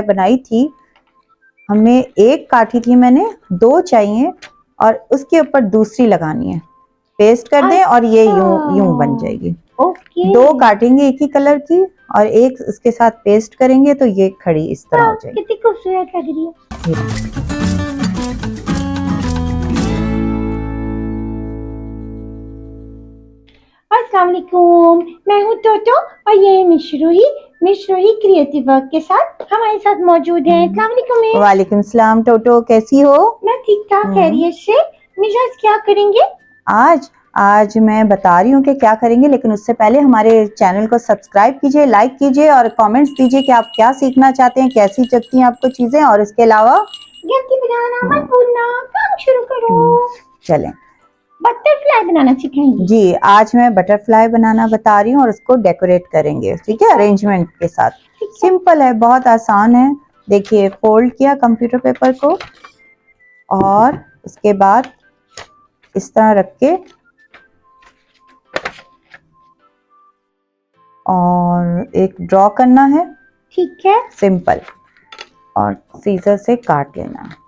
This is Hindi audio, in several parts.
बनाई थी, हमें एक काटी थी मैंने, 2 चाहिए और उसके ऊपर दूसरी लगानी है। पेस्ट कर दें और ये यूं बन जाएगी। ओके। 2 काटेंगे एक ही कलर की और एक उसके साथ पेस्ट करेंगे तो ये खड़ी इस तरह हो जाएगी। कितनी खूबसूरत लग रही है। अस्सलाम वालेकुम, मैं हूँ टोटो और ये है मिशरूही क्रिएटिव वर्क के साथ हमारे साथ मौजूद है। अस्सलाम वालेकुम मिस। वालेकुम सलाम टोटो, कैसी हो? मैं ठीक ठाक खैरियत से। मिस आज क्या करेंगे? आज मैं बता रही हूँ कि क्या करेंगे, लेकिन उससे पहले हमारे चैनल को सब्सक्राइब कीजिए, लाइक कीजिए और कमेंट्स दीजिए कि आप क्या सीखना चाहते हैं, कैसी लगती हैं आपको चीजें। और इसके अलावा जल्दी बनाना मत भूलना, काम शुरू करो। चलें, बटरफ्लाई बनाना सिखाएंगे जी। आज मैं बटरफ्लाई बनाना बता रही हूँ और उसको डेकोरेट करेंगे, ठीक है, अरेंजमेंट के साथ। सिंपल है, बहुत आसान है। देखिए, फोल्ड किया कंप्यूटर पेपर को और उसके बाद इस तरह रख के और एक ड्रॉ करना है, ठीक है, सिंपल, और सीजर से काट लेना है।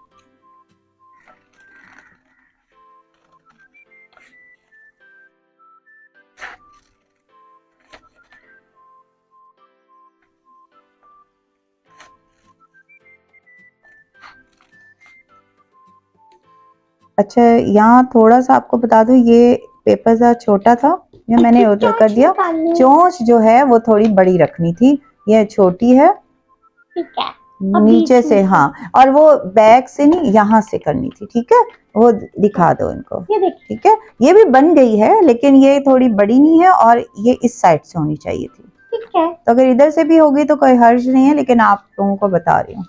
अच्छा, यहाँ थोड़ा सा आपको बता दूं, ये पेपर ज़रा छोटा था, ये मैंने ऑर्डर कर दिया। चोंच जो है वो थोड़ी बड़ी रखनी थी, ये छोटी है। ठीक है, नीचे से, हाँ, और वो बैक से नहीं, यहाँ से करनी थी, ठीक है। वो दिखा दो इनको, ठीक है। ये भी बन गई है, लेकिन ये थोड़ी बड़ी नहीं है और ये इस साइड से होनी चाहिए थी, ठीक है। तो अगर इधर से भी होगी तो कोई हर्ज नहीं है, लेकिन आप लोगों को बता रही हूँ।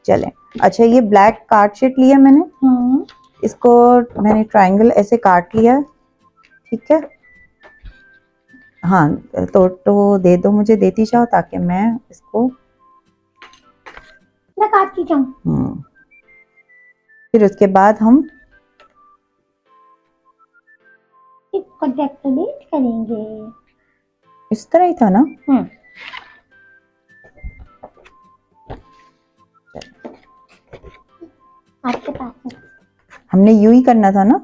चलें, अच्छा, ये ब्लैक कार्ड शीट लिया मैंने, इसको मैंने ट्रायंगल ऐसे काट लिया, ठीक है। हाँ, तो दे दो मुझे, देती जाओ ताकि मैं इसको मैं काटती जाऊं। फिर उसके बाद हम इसको डेकोरेट करेंगे। इस तरह ही था ना? आपके पास हमने यूं ही करना था ना,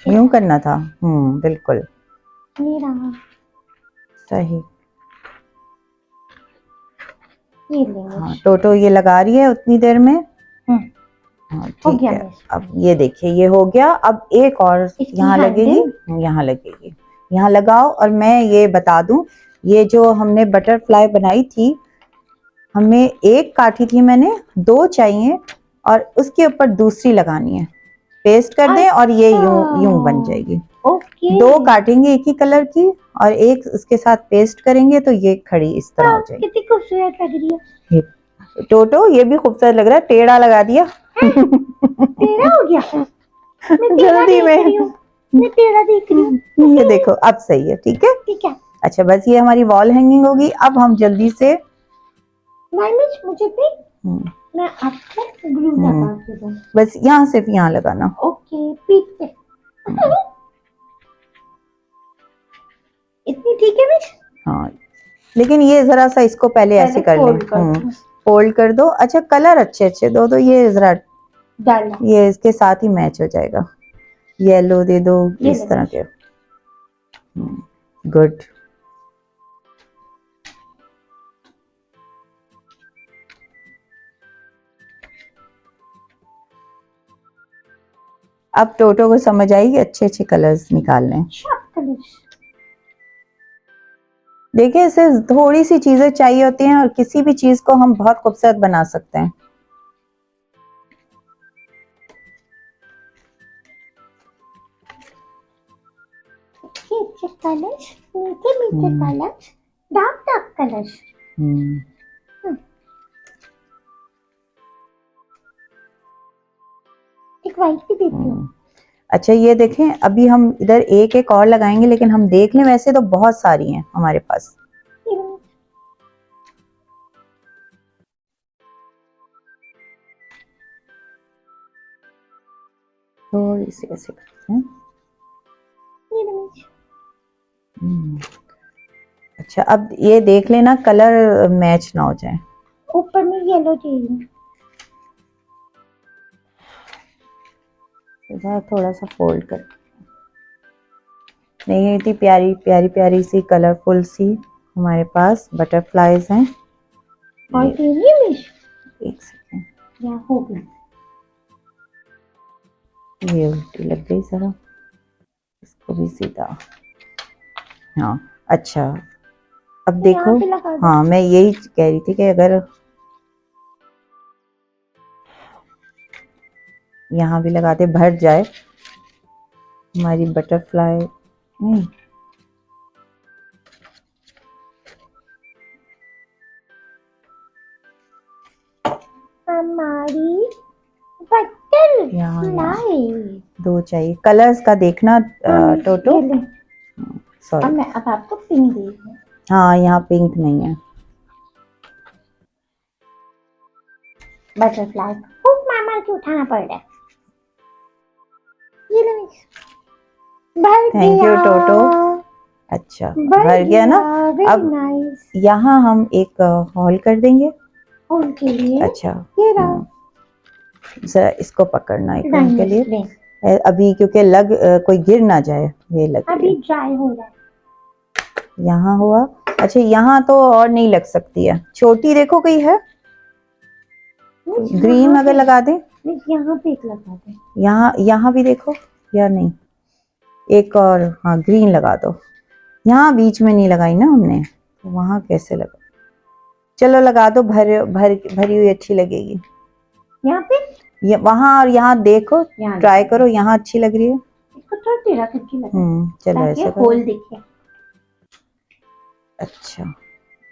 यूं करना था। बिल्कुल मेरा सही। ये लेंगे। हाँ, टोटो ये लगा रही है उतनी देर में। हाँ, ठीक है। अब ये देखिए, ये हो गया। अब एक और यहाँ लगेगी, यहाँ लगेगी, यहाँ लगाओ। और मैं ये बता दूं, ये जो हमने बटरफ्लाई बनाई थी, हमें एक काटी थी मैंने, 2 चाहिए और उसके ऊपर दूसरी लगानी है। पेस्ट कर दें और ये यूं बन जाएगी। 2 काटेंगे एक ही कलर की और एक उसके साथ पेस्ट करेंगे तो ये खड़ी इस तरह हो जाएगी। कितनी खूबसूरत लग रही है। टोटो, ये भी खूबसूरत लग रहा है, टेढ़ा लगा दिया। टेढ़ा हो गया? जल्दी में मैं टेढ़ा देख रही हूँ। ये देखो, अब सही है, ठीक है। ठीक है। अच्छा, बस ये हमारी वॉल हैंगिंग होगी। अब हम जल्दी से मुझे भी मैं आपको ग्लू लगा के दूं। बस यहाँ, सिर्फ यहाँ लगाना। ओके, पीठ पे। इतनी ठीक है मिस? हाँ, लेकिन ये जरा सा इसको पहले ऐसे कर लें, फोल्ड कर दो। अच्छा, कलर अच्छे अच्छे दो, तो ये जरा ये इसके साथ ही मैच हो जाएगा। येलो दे दो, इस तरह के। गुड। अब टोटो को समझ आई कि अच्छे अच्छे कलर्स निकालने हैं। देखिए, इसे थोड़ी सी चीजें चाहिए होती हैं और किसी भी चीज को हम बहुत खूबसूरत बना सकते हैं। अच्छे कलर्स, मीठे मीठे कलर्स, डार्क डार्क कलर्स। एक वाइट भी देती हूँ। अच्छा, ये देखें, अभी हम इधर एक एक और लगाएंगे, लेकिन हम देख लें, वैसे तो बहुत सारी हैं हमारे पास। थोड़ी सी ऐसे करते हैं। अच्छा, अब ये देख लेना कलर मैच ना हो जाए। ऊपर में येलो चाहिए। इधर थोड़ा सा फोल्ड कर। नहीं, इतनी प्यारी प्यारी प्यारी सी कलरफुल सी हमारे पास बटरफ्लाईज हैं। और ये, चाहिए मिश? एक सेकेंड, या हो गया? ये उल्टी लग गई जरा, इसको भी सीधा। हाँ अच्छा, अब यहाँ देखो। पे लगा दो। हाँ, मैं यही कह रही थी कि अगर यहाँ भी लगाते भर जाए हमारी बटरफ्लाई। नहीं, हमारी बटरफ्लाई। दो चाहिए। कलर्स का देखना टोटो। अब सॉरी, मैं अब आपको पिंक दे रही हूँ। हाँ यहाँ पिंक नहीं है। बटरफ्लाई खूब मार के उठाना पड़ रहा है। ये लो मिस, भर थैंक यू गया। टोटो। अच्छा, भर गया ना। अब नाइस। यहाँ हम एक हॉल कर देंगे। होल के लिए अच्छा, ये रहा जरा इसको पकड़ना एक मिनट के लिए डायमंड। अभी, क्योंकि कोई गिर ना जाए। ये लग अभी ड्राई हो रहा है। यहाँ हुआ। अच्छा, यहाँ तो और नहीं लग सकती है, छोटी देखो कोई है ग्रीन, अगर लगा दे। यहाँ पे एक लगा दे। यहाँ यहाँ भी देखो, या नहीं, एक और, हाँ ग्रीन लगा दो। यहाँ बीच में नहीं लगाई ना हमने, तो वहाँ कैसे लगा। चलो लगा दो, भरी हुई अच्छी लगेगी। यहाँ पे, ये वहाँ और यहाँ देखो, ट्राई करो, यहाँ अच्छी लग रही है। इसको थोड़ा टेढ़ा करके लगा, चलो ताकि ऐसे होल दिखे। अच्छा,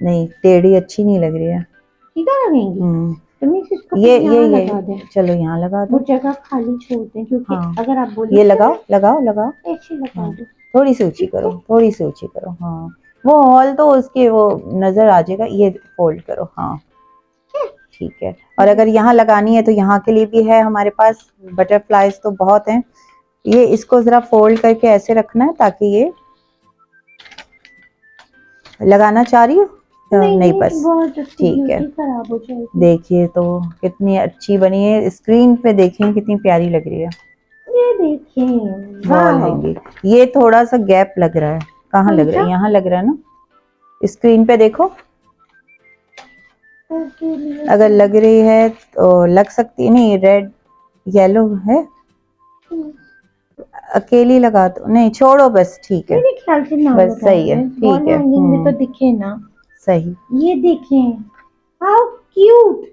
नहीं टेढ़ी अच्छी नहीं लग रही है। ठीक है, लगेंगी तो मैं इसको ये लगा दे। चलो यहाँ लगा दो, वो जगह खाली छोड़ दें, क्योंकि हाँ। अगर आप बोले ये लगाओ लगाओ लगाओ, ऐसे लगा दो। थोड़ी सी ऊंची करो, थोड़ी सी ऊंची करो। हाँ, वो हॉल तो उसके वो नजर आ जाएगा। ये फोल्ड करो, हाँ ठीक है। और अगर यहाँ लगानी है तो यहाँ के लिए भी है हमारे पास। बटरफ्लाईज तो बहुत हैं। ये इसको जरा फोल्ड करके ऐसे रखना है ताकि ये लगाना चाह रही हो। नहीं बस ठीक है। खराब हो जाएगी। देखिए तो कितनी अच्छी बनी है, स्क्रीन पे देखें कितनी प्यारी लग रही है। ये देखिए, वॉल हैंगिंग। ये थोड़ा सा गैप लग रहा है, कहाँ लग रहा है, यहाँ लग रहा है ना, स्क्रीन पे देखो। अगर लग रही है तो लग सकती है, नहीं रेड येलो है, अकेली लगा दो। नहीं छोड़ो बस, ठीक है, मेरे ख्याल से ना बस सही है, ठीक है। में तो दिखे ना। सही। ये देखें, हाउ क्यूट,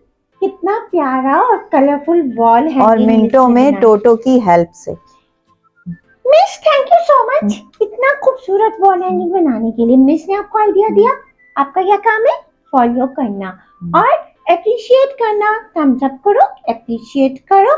कितना प्यारा और कलरफुल वॉल है। और मिनटों में टोटो की हेल्प से। Miss thank you so much, इतना खूबसूरत वॉल हैंगिंग बनाने के लिए। मिस ने आपको आइडिया दिया, आपका क्या काम है, फॉलो करना और अप्रिशिएट करना। थम्स अप करो, अप्रिशिएट करो,